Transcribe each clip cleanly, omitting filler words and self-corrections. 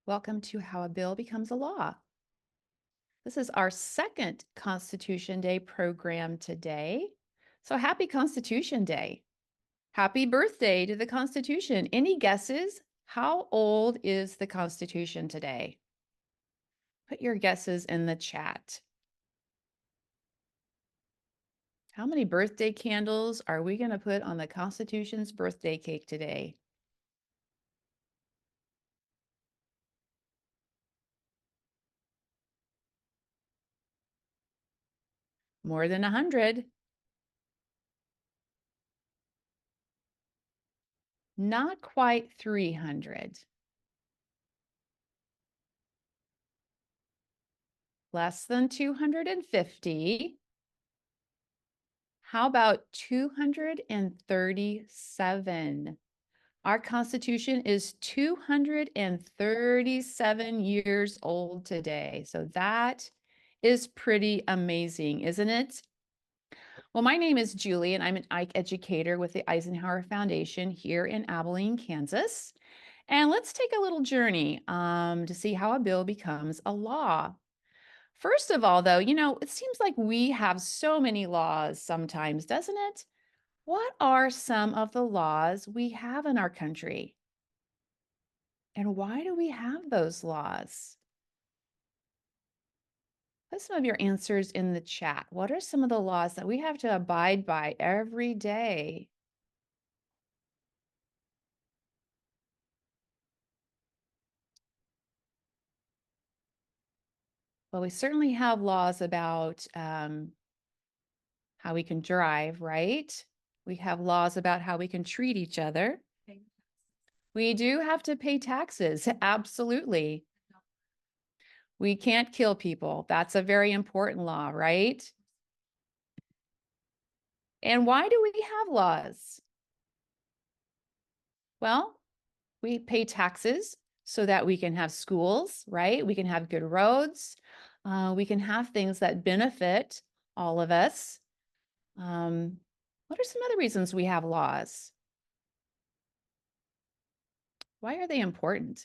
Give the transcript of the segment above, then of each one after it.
Welcome to How a Bill Becomes a Law. This is our second Constitution Day program today. So happy Constitution Day. Happy birthday to the Constitution. Any guesses? How old is the Constitution today? Put your guesses in the chat. How many birthday candles are we going to put on the Constitution's birthday cake today? More than 100. Not quite 300. Less than 250. How about 237? Our Constitution is 237 years old today. So that is pretty amazing, isn't it? Well, my name is Julie, and I'm an Ike educator with the Eisenhower Foundation here in Abilene, Kansas. And let's take a little journey to see how a bill becomes a law. First of all, though, it seems like we have so many laws sometimes, doesn't it? What are some of the laws we have in our country? And why do we have those laws? Put some of your answers in the chat. What are some of the laws that we have to abide by every day? Well, we certainly have laws about how we can drive, right? We have laws about how we can treat each other. We do have to pay taxes, absolutely. We can't kill people. That's a very important law, right? And why do we have laws? Well, we pay taxes so that we can have schools, right? We can have good roads. We can have things that benefit all of us. What are some other reasons we have laws? Why are they important?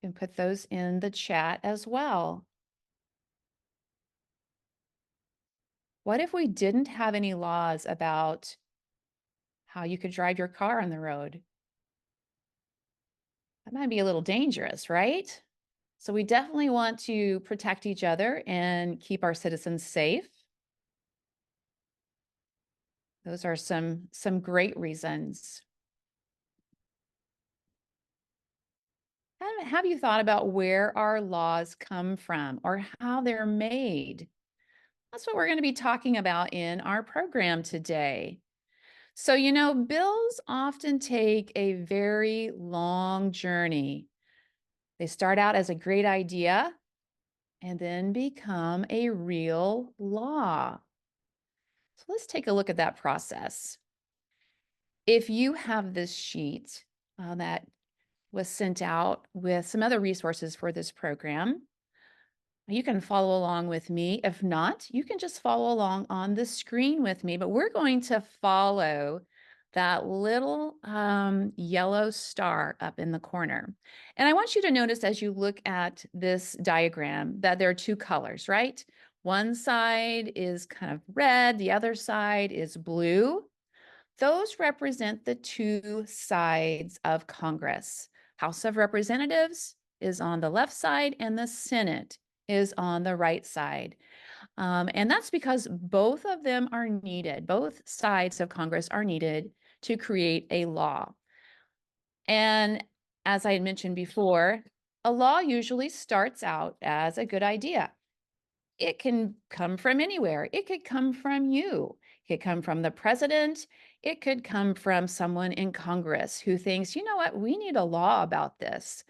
You can put those in the chat as well. What if we didn't have any laws about how you could drive your car on the road? That might be a little dangerous, right? So we definitely want to protect each other and keep our citizens safe. Those are some great reasons. Have you thought about where our laws come from or how they're made? That's what we're going to be talking about in our program today. So, bills often take a very long journey. They start out as a great idea and then become a real law. So let's take a look at that process. If you have this sheet that was sent out with some other resources for this program, you can follow along with me. If not, you can just follow along on the screen with me, but we're going to follow that little yellow star up in the corner. And I want you to notice as you look at this diagram that there are two colors, right? One side is kind of red, the other side is blue. Those represent the two sides of Congress. House of Representatives is on the left side and the Senate is on the right side. And that's because both of them are needed. Both sides of Congress are needed to create a law. And as I had mentioned before, a law usually starts out as a good idea. It can come from anywhere. It could come from you. It could come from the president. It could come from someone in Congress who thinks, you know what, we need a law about this.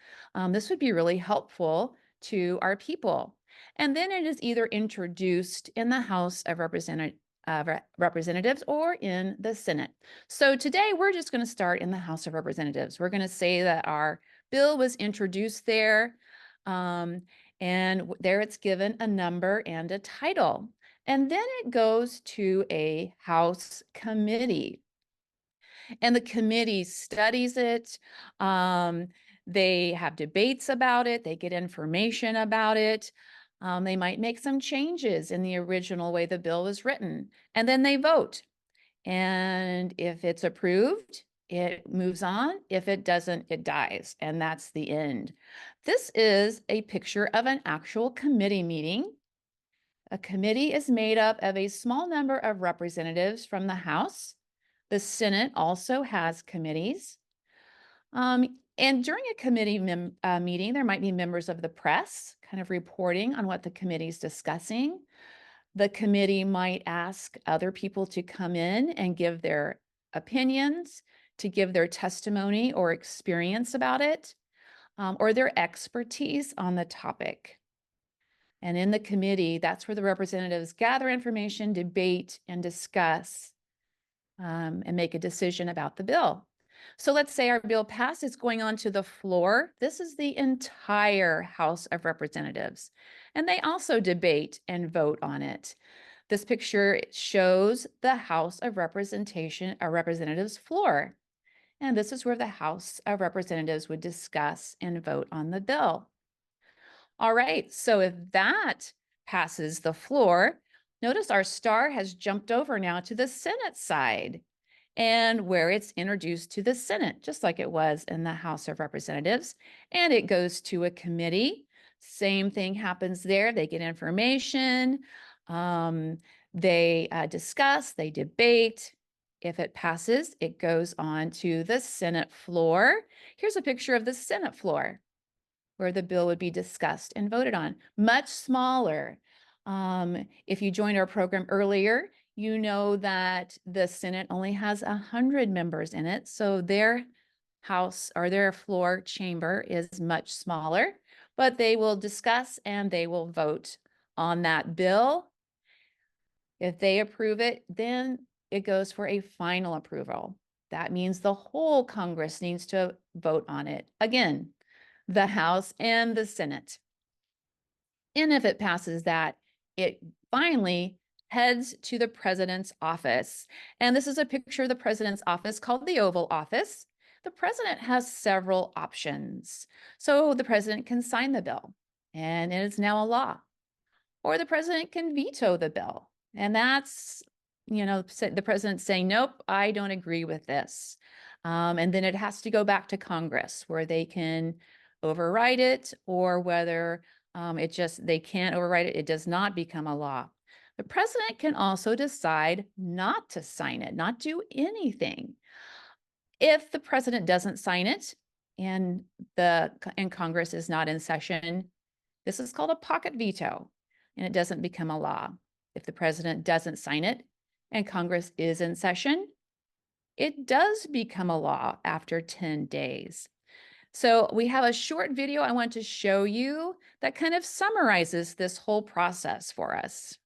This would be really helpful to our people. And then it is either introduced in the House of Representatives or in the Senate. So today we're just going to start in the House of Representatives. We're going to say that our bill was introduced there. And there it's given a number and a title. And then it goes to a House committee. and the committee studies it. They have debates about it. They get information about it. They might make some changes in the original way the bill was written, and then they vote. And if it's approved, it moves on. If it doesn't, it dies, and that's the end. This is a picture of an actual committee meeting. A committee is made up of a small number of representatives from the House. The Senate also has committees. And during a committee meeting, there might be members of the press kind of reporting on what the committee is discussing. The committee might ask other people to come in and give their opinions, to give their testimony or experience about it, or their expertise on the topic. And in the committee, that's where the representatives gather information, debate, and discuss, and make a decision about the bill. So let's say our bill passes going on to the floor. This is the entire House of Representatives, and they also debate and vote on it. This picture shows the House of Representatives floor. And this is where the House of Representatives would discuss and vote on the bill. All right, so if that passes the floor, notice our star has jumped over now to the Senate side and where it's introduced to the Senate, just like it was in the House of Representatives, and it goes to a committee. Same thing happens there. They get information, they discuss, they debate. If it passes, it goes on to the Senate floor. Here's a picture of the Senate floor where the bill would be discussed and voted on. Much smaller. If you joined our program earlier, you know that the Senate only has 100 members in it, so their house or their floor chamber is much smaller, but they will discuss and they will vote on that bill. If they approve it, then it goes for a final approval. That means the whole Congress needs to vote on it. Again, the House and the Senate. And if it passes that, it finally heads to the president's office. And this is a picture of the president's office called the Oval Office. The president has several options. So the president can sign the bill, and it is now a law. Or the president can veto the bill. And that's, the president saying, nope, I don't agree with this. And then it has to go back to Congress where they can override it, or whether they can't override it, it does not become a law. The president can also decide not to sign it, not do anything. If the president doesn't sign it and Congress is not in session, this is called a pocket veto, and it doesn't become a law. If the president doesn't sign it and Congress is in session, it does become a law after 10 days. So we have a short video I want to show you that kind of summarizes this whole process for us.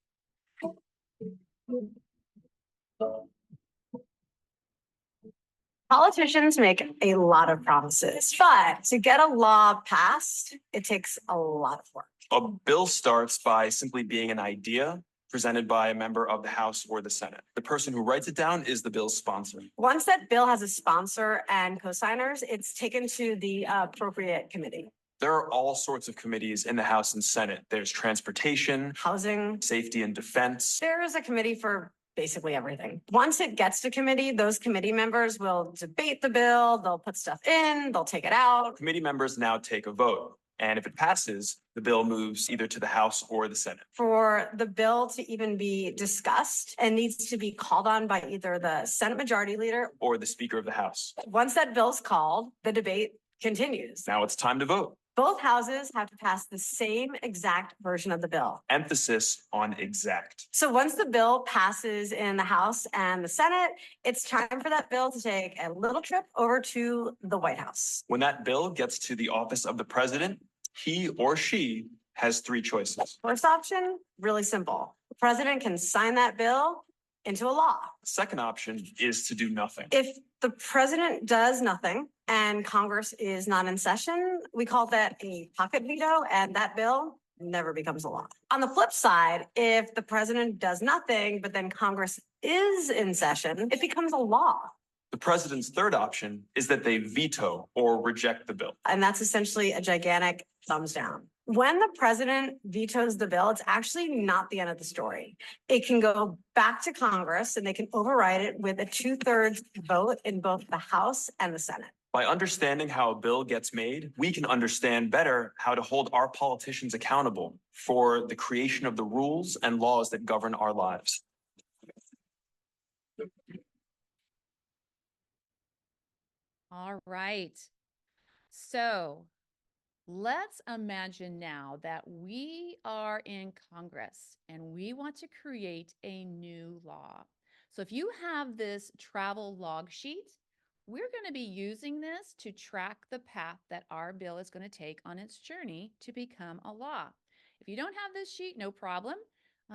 Politicians make a lot of promises, but to get a law passed, it takes a lot of work. A bill starts by simply being an idea presented by a member of the House or the Senate. The person who writes it down is the bill's sponsor. Once that bill has a sponsor and co-signers, it's taken to the appropriate committee. There are all sorts of committees in the House and Senate. There's transportation, housing, safety and defense. There is a committee for basically everything. Once it gets to committee, those committee members will debate the bill, they'll put stuff in, they'll take it out. Committee members now take a vote. And if it passes, the bill moves either to the House or the Senate. For the bill to even be discussed, it needs to be called on by either the Senate Majority Leader or the Speaker of the House. Once that bill's called, the debate continues. Now it's time to vote. Both houses have to pass the same exact version of the bill. Emphasis on exact. So once the bill passes in the House and the Senate, it's time for that bill to take a little trip over to the White House. When that bill gets to the office of the president, he or she has three choices. First option, really simple. The president can sign that bill into a law. Second option is to do nothing. If the president does nothing and Congress is not in session, we call that a pocket veto, and that bill never becomes a law. On the flip side, if the president does nothing, but then Congress is in session, it becomes a law. The president's third option is that they veto or reject the bill. And that's essentially a gigantic thumbs down. When the president vetoes the bill, it's actually not the end of the story. It can go back to Congress and they can override it with a 2/3 vote in both the House and the Senate. By understanding how a bill gets made, we can understand better how to hold our politicians accountable for the creation of the rules and laws that govern our lives. All right. So let's imagine now that we are in Congress and we want to create a new law. So if you have this travel log sheet, we're going to be using this to track the path that our bill is going to take on its journey to become a law. If you don't have this sheet, no problem.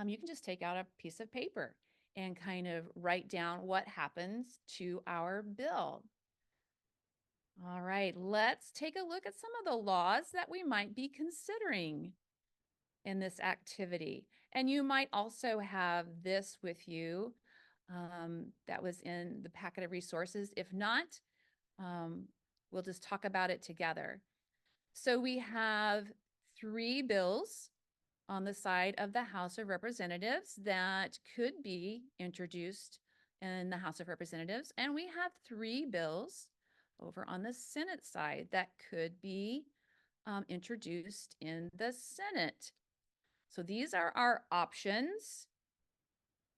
You can just take out a piece of paper and kind of write down what happens to our bill. All right, let's take a look at some of the laws that we might be considering in this activity. And you might also have this with you that was in the packet of resources. If not, we'll just talk about it together. So we have 3 bills on the side of the House of Representatives that could be introduced in the House of Representatives. And we have 3 bills over on the Senate side that could be introduced in the Senate. So these are our options.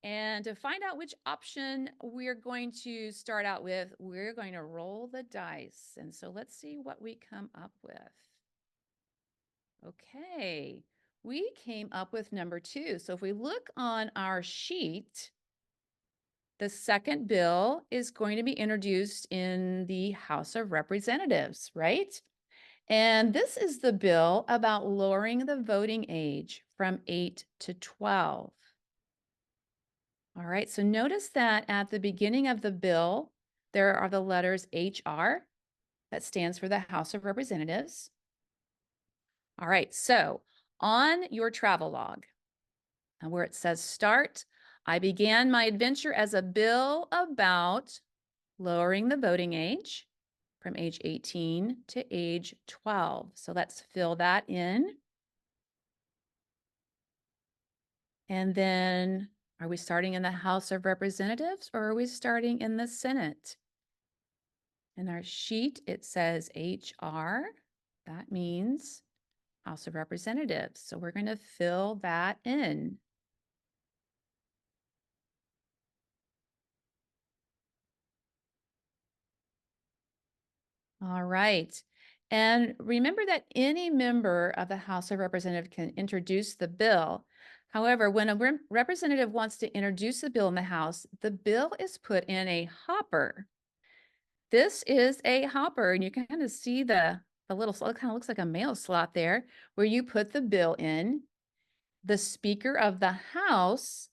And to find out which option we're going to start out with, we're going to roll the dice. And so let's see what we come up with. Okay, we came up with number 2. So if we look on our sheet, the second bill is going to be introduced in the House of Representatives, right? And this is the bill about lowering the voting age from 8 to 12. All right, so notice that at the beginning of the bill, there are the letters HR, that stands for the House of Representatives. All right, so on your travel log, where it says start, I began my adventure as a bill about lowering the voting age from age 18 to age 12. So let's fill that in. And then are we starting in the House of Representatives or are we starting in the Senate? In our sheet, it says HR. That means House of Representatives. So we're going to fill that in. All right. And remember that any member of the House of Representatives can introduce the bill. However, when a representative wants to introduce the bill in the House, the bill is put in a hopper. This is a hopper, and you can kind of see the little slot, it kind of looks like a mail slot there, where you put the bill in. The Speaker of the House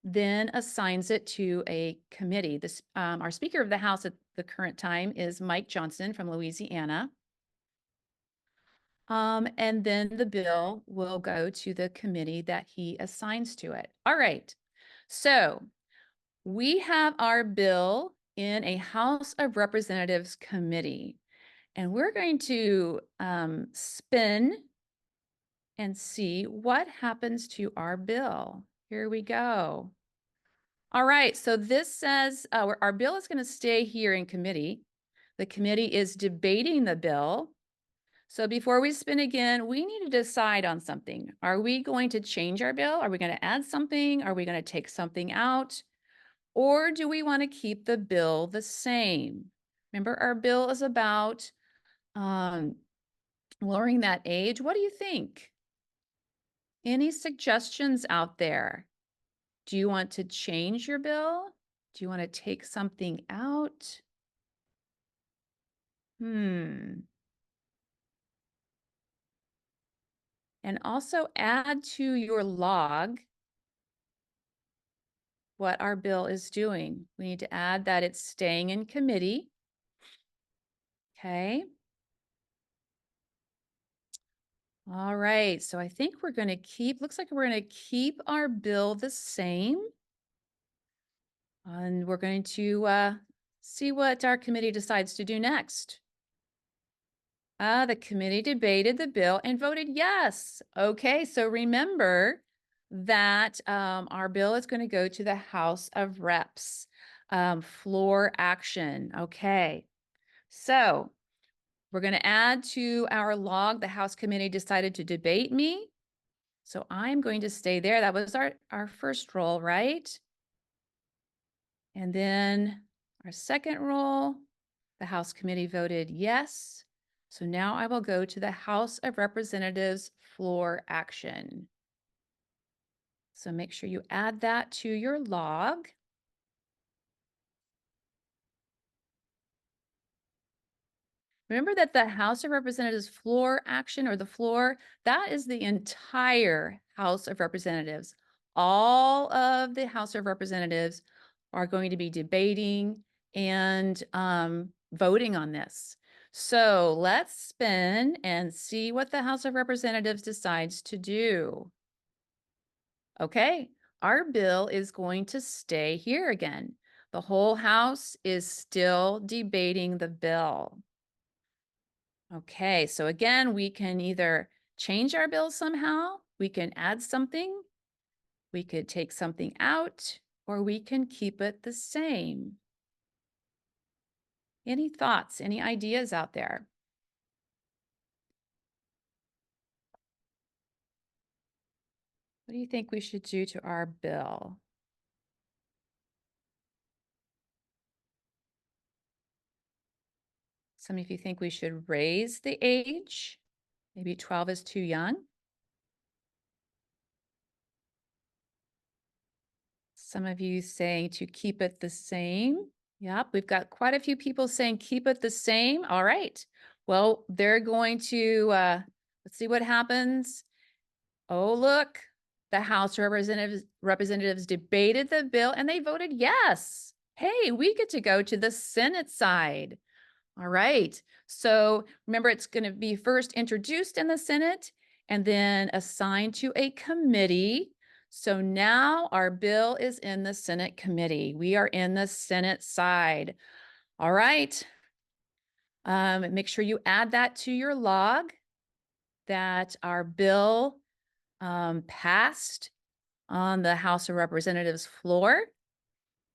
then assigns it to a committee. Our Speaker of the House at the current time is Mike Johnson from Louisiana. And then the bill will go to the committee that he assigns to it. All right, so we have our bill in a House of Representatives committee, and we're going to spin and see what happens to our bill. Here we go. All right, so this says our bill is going to stay here in committee. The committee is debating the bill. So before we spin again, we need to decide on something. Are we going to change our bill? Are we going to add something? Are we going to take something out? Or do we want to keep the bill the same? Remember, our bill is about lowering that age. What do you think? Any suggestions out there? Do you want to change your bill? Do you want to take something out? And also add to your log what our bill is doing. We need to add that it's staying in committee. Okay. All right, so I think we're going to keep, looks like we're going to keep our bill the same. And we're going to see what our committee decides to do next. The committee debated the bill and voted yes. Okay, so remember that our bill is going to go to the House of Reps, floor action. Okay, so we're going to add to our log, the House committee decided to debate me. So I'm going to stay there. That was our first roll, right? And then our second roll, the House committee voted yes. So now I will go to the House of Representatives floor action. So make sure you add that to your log. Remember that the House of Representatives floor action, or the floor, that is the entire House of Representatives. All of the House of Representatives are going to be debating and voting on this. So let's spin and see what the House of Representatives decides to do. Okay, our bill is going to stay here again. The whole House is still debating the bill. Okay, so again, we can either change our bill somehow, we can add something, we could take something out, or we can keep it the same. Any thoughts, any ideas out there? What do you think we should do to our bill? Some of you think we should raise the age. Maybe 12 is too young. Some of you saying to keep it the same. Yep, we've got quite a few people saying keep it the same. All right. Well, they're going to, let's see what happens. Oh, look, the House representatives debated the bill and they voted yes. Hey, we get to go to the Senate side. All right. So remember, it's going to be first introduced in the Senate and then assigned to a committee. So now our bill is in the Senate committee. We are in the Senate side. All right. Make sure you add that to your log that our bill passed on the House of Representatives floor.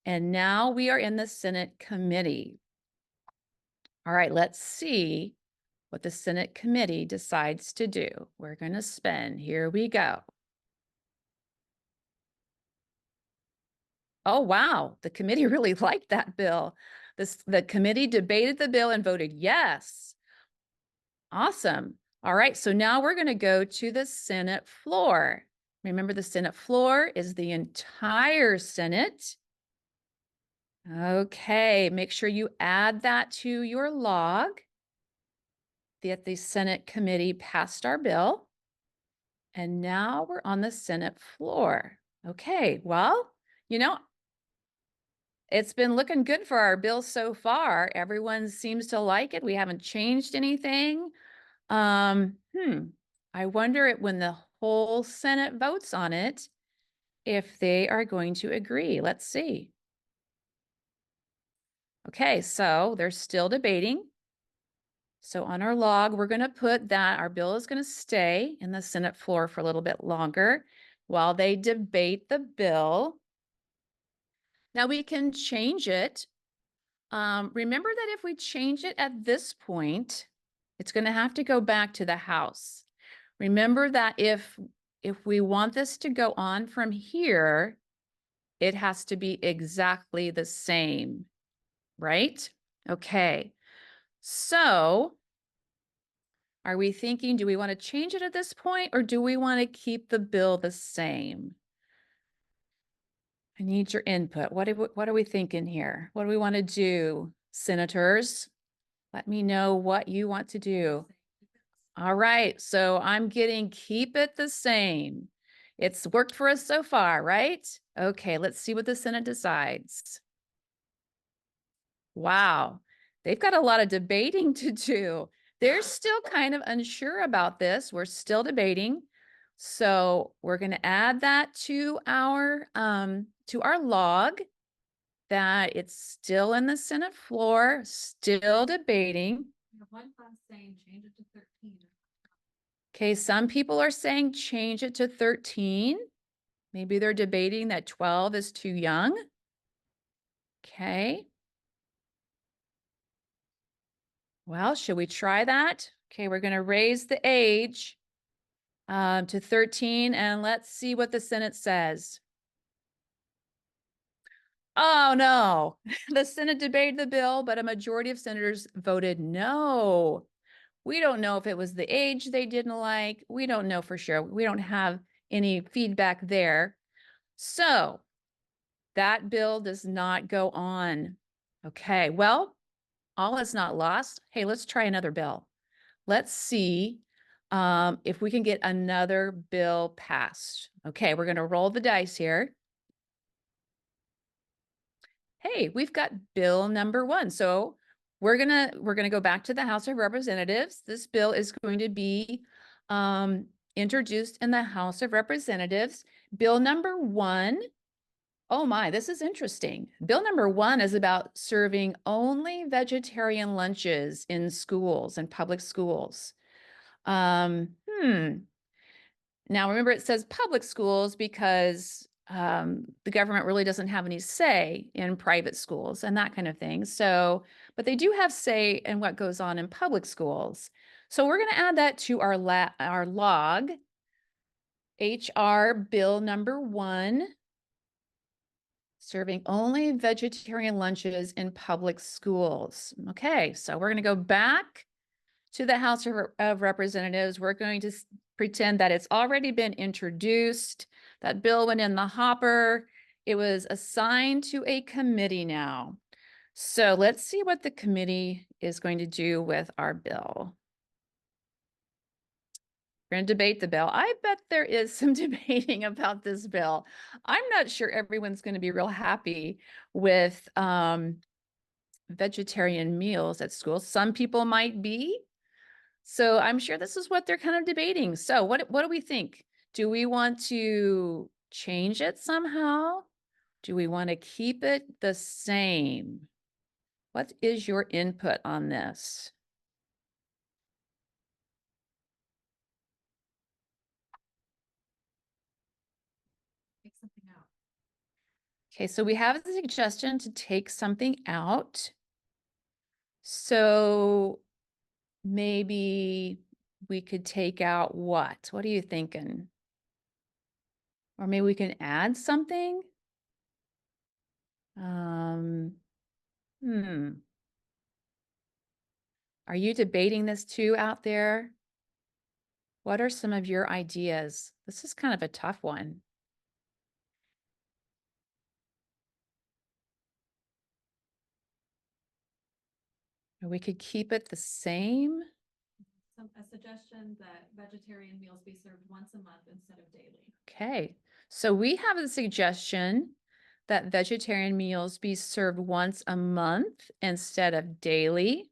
And now we are in the Senate committee. All right, let's see what the Senate committee decides to do. We're going to spin. Here we go. Oh, wow. The committee really liked that bill. The committee debated the bill and voted yes. Awesome. All right, so now we're going to go to the Senate floor. Remember, the Senate floor is the entire Senate. Okay, make sure you add that to your log that the Senate committee passed our bill. And now we're on the Senate floor. Okay, well, you know, it's been looking good for our bill so far. Everyone seems to like it. We haven't changed anything. I wonder when the whole Senate votes on it, if they are going to agree. Let's see. Okay, so they're still debating. So on our log, we're going to put that our bill is going to stay in the Senate floor for a little bit longer while they debate the bill. Now we can change it. Remember that if we change it at this point, it's going to have to go back to the House. Remember that if we want this to go on from here, it has to be exactly the same, right? Okay, so are we thinking, do we want to change it at this point or do we want to keep the bill the same? I need your input. What are we thinking here? What do we want to do, senators? Let me know what you want to do. All right, so I'm getting keep it the same. It's worked for us so far, right? Okay, let's see what the Senate decides. Wow, they've got a lot of debating to do. They're still kind of unsure about this. We're still debating. So we're going to add that to our log that it's still in the Senate floor, still debating. One class saying change it to 13. Okay, some people are saying change it to 13. Maybe they're debating that 12 is too young. Okay. Well, should we try that? Okay, we're going to raise the age to 13 and let's see what the Senate says. Oh no, the Senate debated the bill, but a majority of senators voted no. We don't know if it was the age they didn't like. We don't know for sure. We don't have any feedback there. So that bill does not go on. Okay, well, all is not lost. Hey, let's try another bill. Let's see if we can get another bill passed. Okay, we're going to roll the dice here. Hey, we've got bill number 1. So we're gonna go back to the House of Representatives. This bill is going to be introduced in the House of Representatives. Bill number 1. Oh my, this is interesting. Bill number 1 is about serving only vegetarian lunches in schools and public schools. Now remember, it says public schools because the government really doesn't have any say in private schools and that kind of thing. So, but they do have say in what goes on in public schools. So we're going to add that to our log, HR bill number 1, serving only vegetarian lunches in public schools. Okay, so we're going to go back to the House of Representatives. We're going to pretend that it's already been introduced. That bill went in the hopper. It was assigned to a committee now. So let's see what the committee is going to do with our bill. We're going to debate the bill. I bet there is some debating about this bill. I'm not sure everyone's going to be real happy with vegetarian meals at school. Some people might be. So I'm sure this is what they're kind of debating. So what do we think? Do we want to change it somehow? Do we want to keep it the same? What is your input on this? Take something out. Okay, so we have a suggestion to take something out. So maybe we could take out what? What are you thinking? Or maybe we can add something? Are you debating this too out there? What are some of your ideas? This is kind of a tough one. Or we could keep it the same. A suggestion that vegetarian meals be served once a month instead of daily. Okay, so we have a suggestion that vegetarian meals be served once a month instead of daily.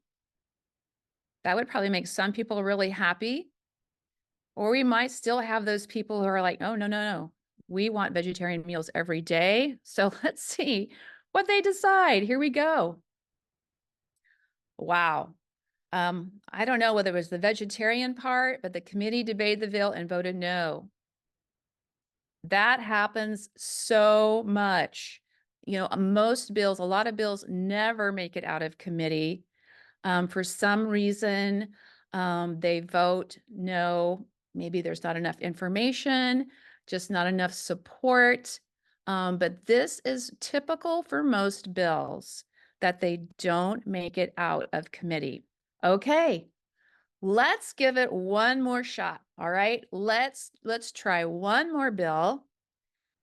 That would probably make some people really happy. Or we might still have those people who are like, oh, no, no, no. We want vegetarian meals every day. So let's see what they decide. Here we go. Wow. I don't know whether it was the vegetarian part, but the committee debated the bill and voted no. That happens so much. You know, most bills, a lot of bills never make it out of committee. For some reason, they vote no. Maybe there's not enough information, just not enough support. But this is typical for most bills that they don't make it out of committee. Okay, let's give it one more shot. All right, let's try one more bill.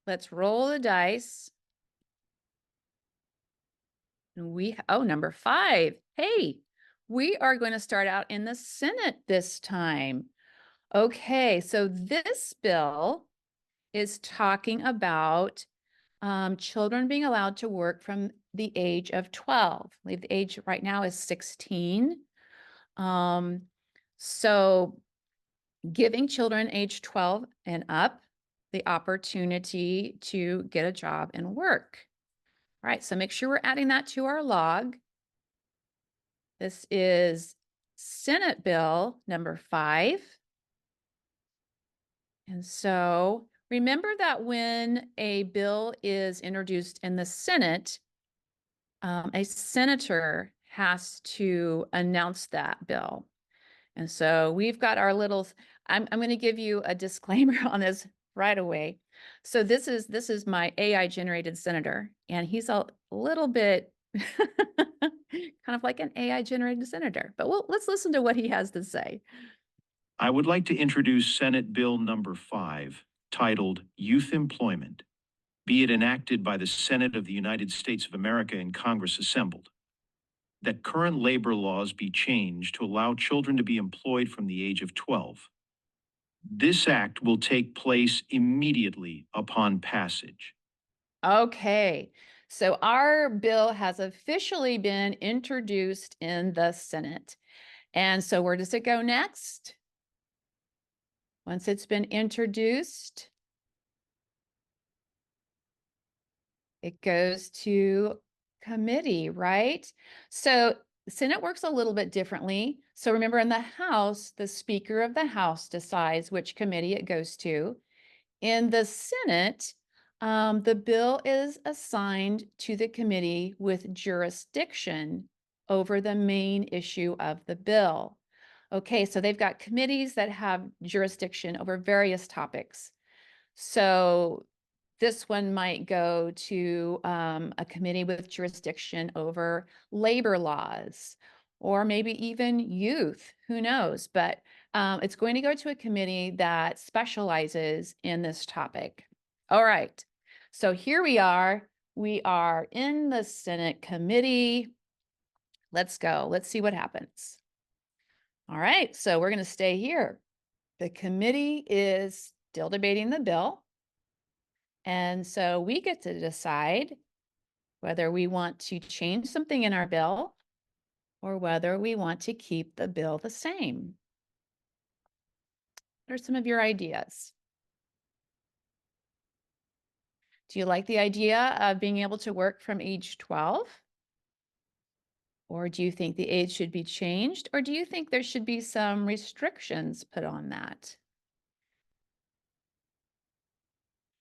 Let's roll the dice. And number 5. Hey, we are going to start out in the Senate this time. Okay, so this bill is talking about children being allowed to work from the age of 12. I believe the age right now is 16. So giving children age 12 and up the opportunity to get a job and work. All right, so make sure we're adding that to our log. This is Senate Bill number 5. And so remember that when a bill is introduced in the Senate, a senator has to announce that bill. And so we've got our little, I'm going to give you a disclaimer on this right away. So this is my AI generated senator, and he's a little bit kind of like an AI generated senator, but let's listen to what he has to say. I would like to introduce Senate Bill number 5, titled Youth Employment, be it enacted by the Senate of the United States of America and Congress assembled, that current labor laws be changed to allow children to be employed from the age of 12. This act will take place immediately upon passage. Okay, so our bill has officially been introduced in the Senate. And so where does it go next? Once it's been introduced, it goes to committee, right? So the Senate works a little bit differently. So remember, in the House, the Speaker of the House decides which committee it goes to. In the Senate, the bill is assigned to the committee with jurisdiction over the main issue of the bill. Okay, so they've got committees that have jurisdiction over various topics. So this one might go to a committee with jurisdiction over labor laws, or maybe even youth, who knows? But it's going to go to a committee that specializes in this topic. All right, so here we are. We are in the Senate committee. Let's go. Let's see what happens. All right, so we're going to stay here. The committee is still debating the bill. And so we get to decide whether we want to change something in our bill or whether we want to keep the bill the same. What are some of your ideas? Do you like the idea of being able to work from age 12? Or do you think the age should be changed? Or do you think there should be some restrictions put on that?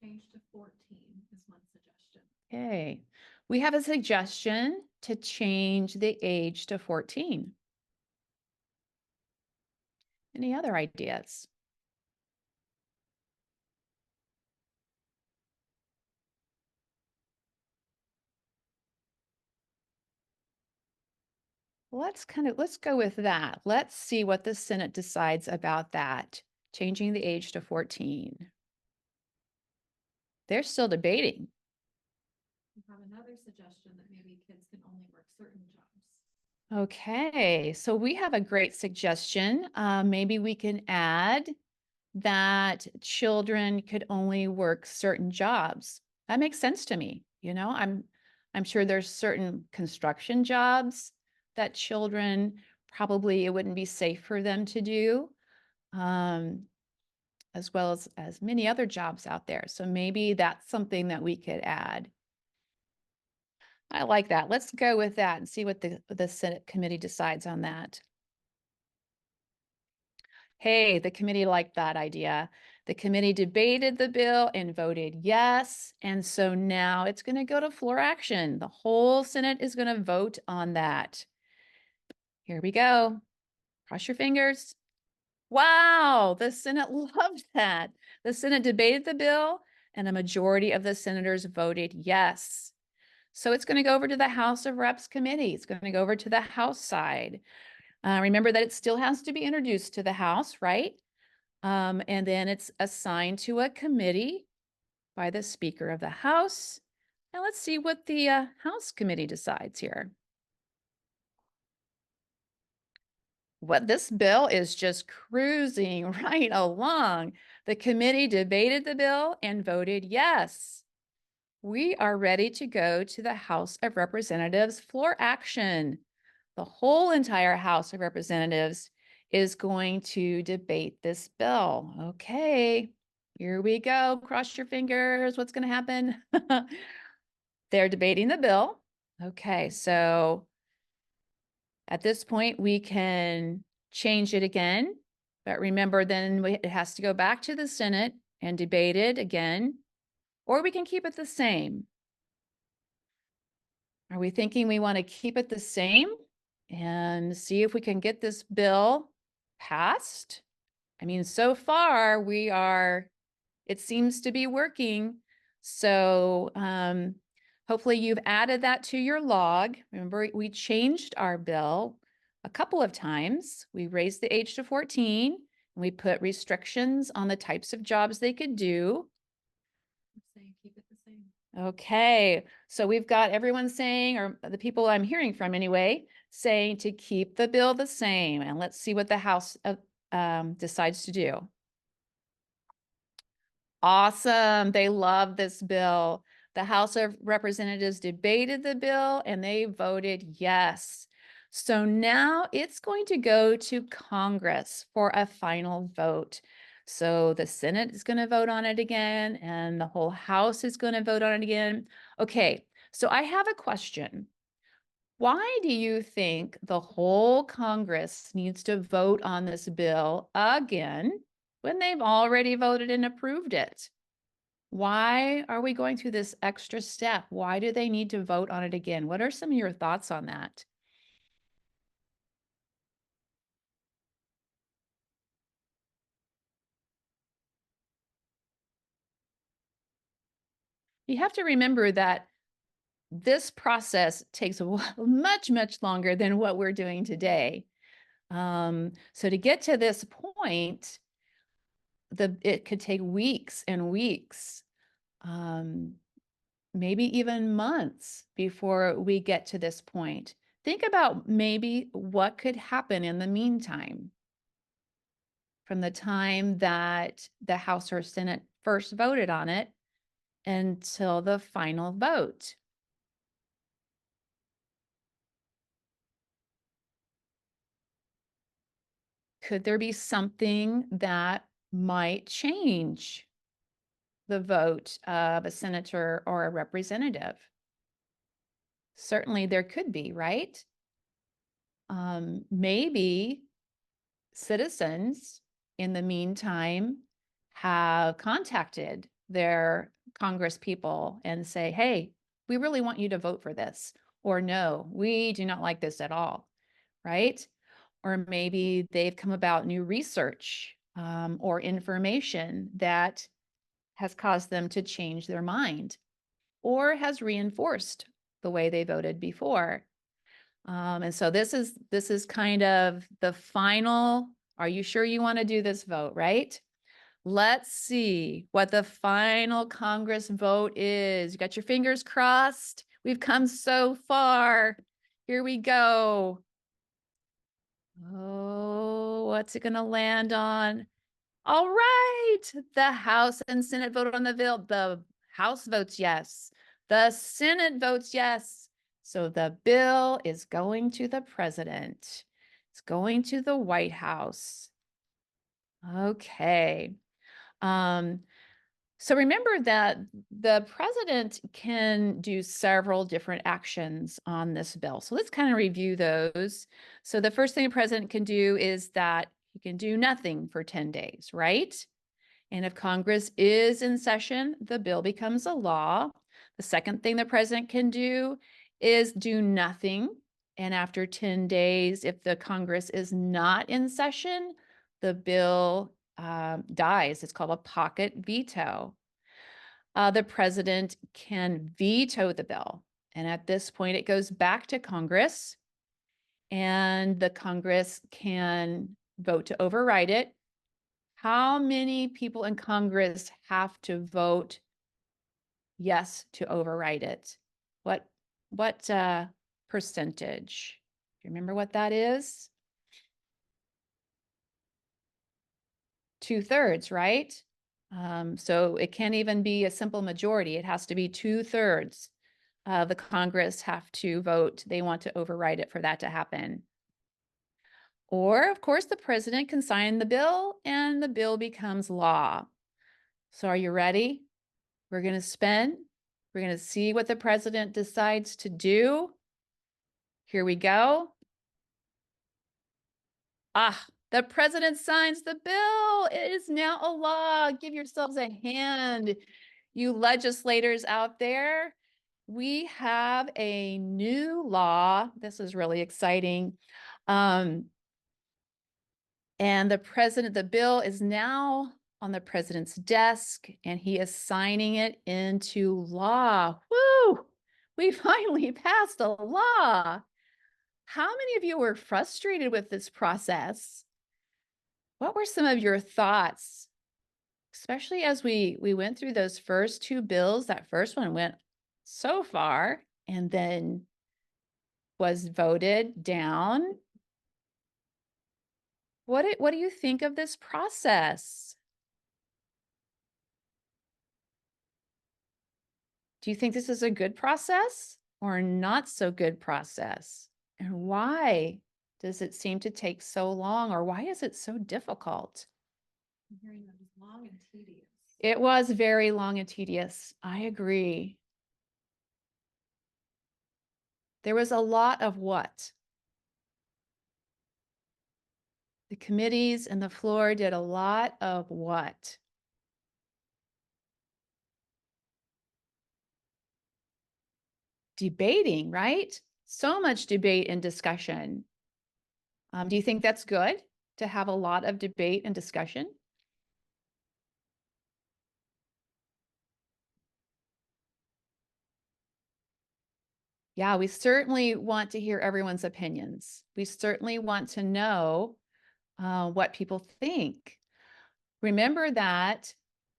Change to 14 is one suggestion. Okay, we have a suggestion to change the age to 14. Any other ideas? Let's go with that. Let's see what the Senate decides about that, changing the age to 14. They're still debating. We have another suggestion that maybe kids can only work certain jobs. Okay, so we have a great suggestion. Maybe we can add that children could only work certain jobs. That makes sense to me. You know, I'm sure there's certain construction jobs that children probably it wouldn't be safe for them to do, as well as many other jobs out there. So maybe that's something that we could add. I like that. Let's go with that and see what the Senate committee decides on that. Hey, the committee liked that idea. The committee debated the bill and voted yes. And so now it's going to go to floor action. The whole Senate is going to vote on that. Here we go. Cross your fingers. Wow, the Senate loved that. The Senate debated the bill and a majority of the senators voted yes. So it's going to go over to the House of Reps committee. It's going to go over to the House side. Remember that it still has to be introduced to the House, right? And then it's assigned to a committee by the Speaker of the House. Now let's see what the House committee decides here. What this bill is just cruising right along. The committee debated the bill and voted yes. We are ready to go to the House of Representatives floor action. The whole entire House of Representatives is going to debate this bill. Okay, here we go. Cross your fingers. What's going to happen? They're debating the bill. Okay, so at this point, we can change it again. But remember, then it has to go back to the Senate and debate it again, or we can keep it the same. Are we thinking we want to keep it the same and see if we can get this bill passed? I mean, so far it seems to be working. So hopefully you've added that to your log. Remember, we changed our bill a couple of times. We raised the age to 14 and we put restrictions on the types of jobs they could do. I'm saying keep it the same. Okay, so we've got everyone saying, or the people I'm hearing from anyway, saying to keep the bill the same. And let's see what the House decides to do. Awesome. They love this bill. The House of Representatives debated the bill and they voted yes. So now it's going to go to Congress for a final vote. So the Senate is going to vote on it again and the whole House is going to vote on it again. Okay, so I have a question. Why do you think the whole Congress needs to vote on this bill again when they've already voted and approved it? Why are we going through this extra step? Why do they need to vote on it again? What are some of your thoughts on that? You have to remember that this process takes much, much longer than what we're doing today. So to get to this point, it could take weeks and weeks, maybe even months before we get to this point. Think about maybe what could happen in the meantime from the time that the House or Senate first voted on it until the final vote. Could there be something that might change the vote of a senator or a representative? Certainly there could be, right? Maybe citizens in the meantime have contacted their Congress people and say, hey, we really want you to vote for this, or no, we do not like this at all, right? Or maybe they've come about new research or information that has caused them to change their mind or has reinforced the way they voted before. And so this is kind of the final, are you sure you want to do this vote, right? Let's see what the final Congress vote is. You got your fingers crossed? We've come so far. Here we go. Oh, what's it going to land on? All right. The House and Senate voted on the bill. The House votes yes. The Senate votes yes. So the bill is going to the president. It's going to the White House. Okay. So remember that the president can do several different actions on this bill. So let's kind of review those. So the first thing the president can do is that he can do nothing for 10 days, right? And if Congress is in session, the bill becomes a law. The second thing the president can do is do nothing. And after 10 days, if the Congress is not in session, the bill dies. It's called a pocket veto. The president can veto the bill. And at this point, it goes back to Congress. And the Congress can vote to override it. How many people in Congress have to vote yes to override it? What percentage? Do you remember what that is? 2/3, right? So it can't even be a simple majority. It has to be 2/3 of the Congress have to vote. They want to override it for that to happen. Or, of course, the president can sign the bill and the bill becomes law. So are you ready? We're going We're going to see what the president decides to do. Here we go. Ah, the president signs the bill. It is now a law. Give yourselves a hand, you legislators out there. We have a new law. This is really exciting. And the bill is now on the president's desk and he is signing it into law. Woo! We finally passed a law. How many of you were frustrated with this process? What were some of your thoughts? Especially as we went through those first two bills. That first one went so far and then was voted down. What do you think of this process? Do you think this is a good process or not so good process? And why does it seem to take so long, or why is it so difficult? I'm hearing that was long and tedious. It was very long and tedious. I agree. There was a lot of what? The committees and the floor did a lot of what? Debating, right? So much debate and discussion. Do you think that's good to have a lot of debate and discussion? Yeah, we certainly want to hear everyone's opinions. We certainly want to know what people think. Remember that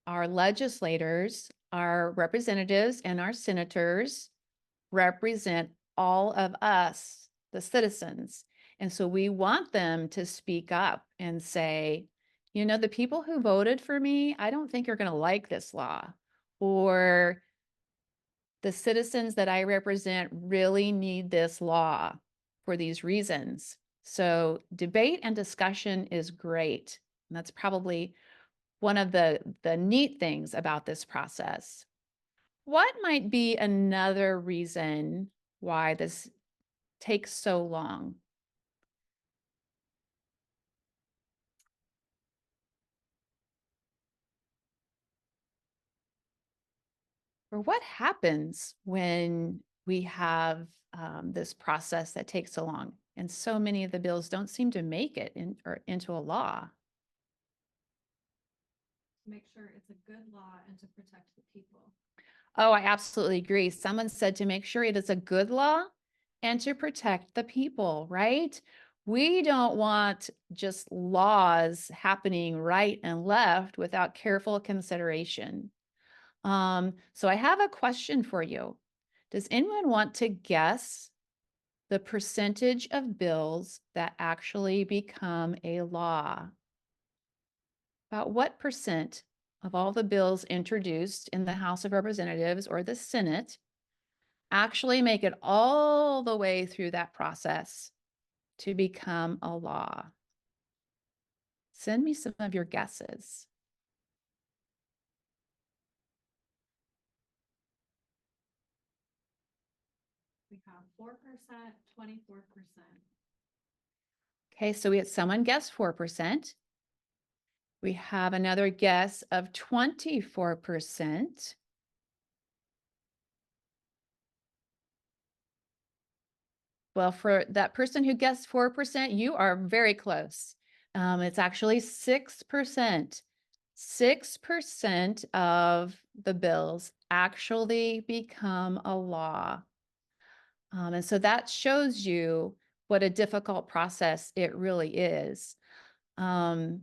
our legislators, our representatives, and our senators represent all of us, the citizens. And so we want them to speak up and say, you know, the people who voted for me, I don't think are going to like this law. Or the citizens that I represent really need this law for these reasons. So debate and discussion is great. And that's probably one of the neat things about this process. What might be another reason why this takes so long? Or what happens when we have this process that takes so long and so many of the bills don't seem to make it into a law? To make sure it's a good law and to protect the people. Oh, I absolutely agree. Someone said to make sure it is a good law and to protect the people, right? We don't want just laws happening right and left without careful consideration. So I have a question for you. Does anyone want to guess the percentage of bills that actually become a law? About what percent of all the bills introduced in the House of Representatives or the Senate actually make it all the way through that process to become a law? Send me some of your guesses. We have 4%, 24%. Okay, so we had someone guess 4%. We have another guess of 24%. Well, for that person who guessed 4%, you are very close. It's actually 6%. 6% of the bills actually become a law. And so that shows you what a difficult process it really is. And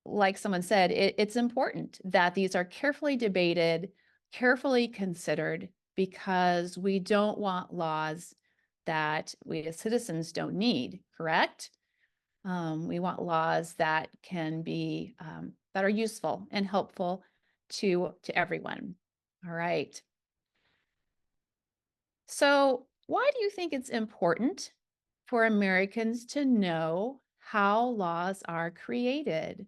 like someone said, it's important that these are carefully debated, carefully considered, because we don't want laws that we as citizens don't need, correct? We want laws that can be, that are useful and helpful to everyone. All right. So why do you think it's important for Americans to know how laws are created?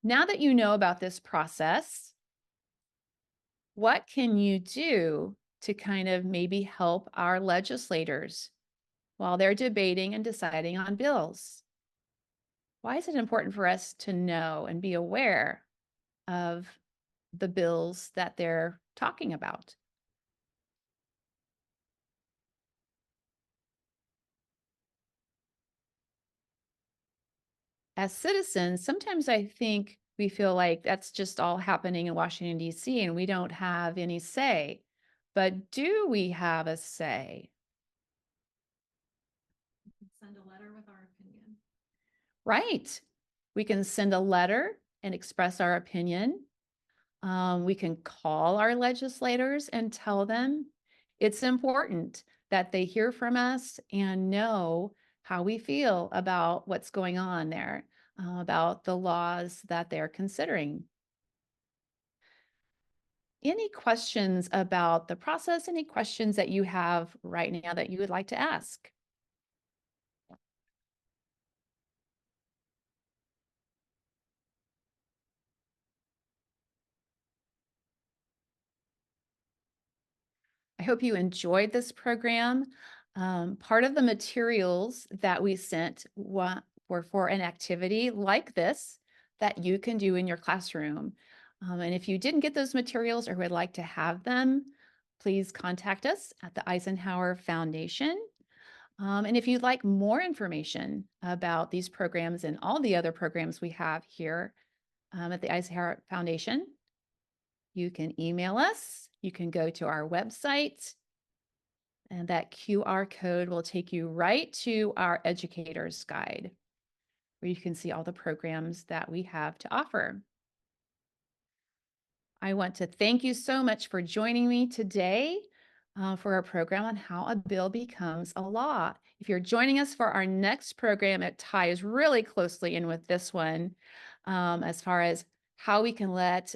Now that you know about this process, What can you do to kind of maybe help our legislators while they're debating and deciding on bills? Why is it important for us to know and be aware of the bills that they're talking about? As citizens, sometimes I think we feel like that's just all happening in Washington, D.C., and we don't have any say. But do we have a say? We can send a letter with our opinion. Right. We can send a letter and express our opinion. We can call our legislators and tell them it's important that they hear from us and know how we feel about what's going on there, about the laws that they're considering. Any questions about the process? Any questions that you have right now that you would like to ask? I hope you enjoyed this program. Part of the materials that we sent were for an activity like this that you can do in your classroom. And if you didn't get those materials or would like to have them, please contact us at the Eisenhower Foundation. And if you'd like more information about these programs and all the other programs we have here at the Eisenhower Foundation, you can email us. You can go to our website, and that QR code will take you right to our educator's guide, where you can see all the programs that we have to offer. I want to thank you so much for joining me today for our program on how a bill becomes a law. If you're joining us for our next program, it ties really closely in with this one as far as how we can let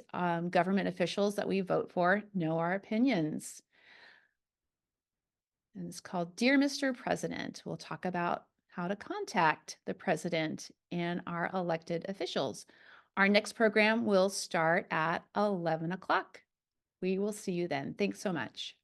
government officials that we vote for know our opinions. And it's called Dear Mr. President. We'll talk about how to contact the president and our elected officials. Our next program will start at 11 o'clock. We will see you then. Thanks so much.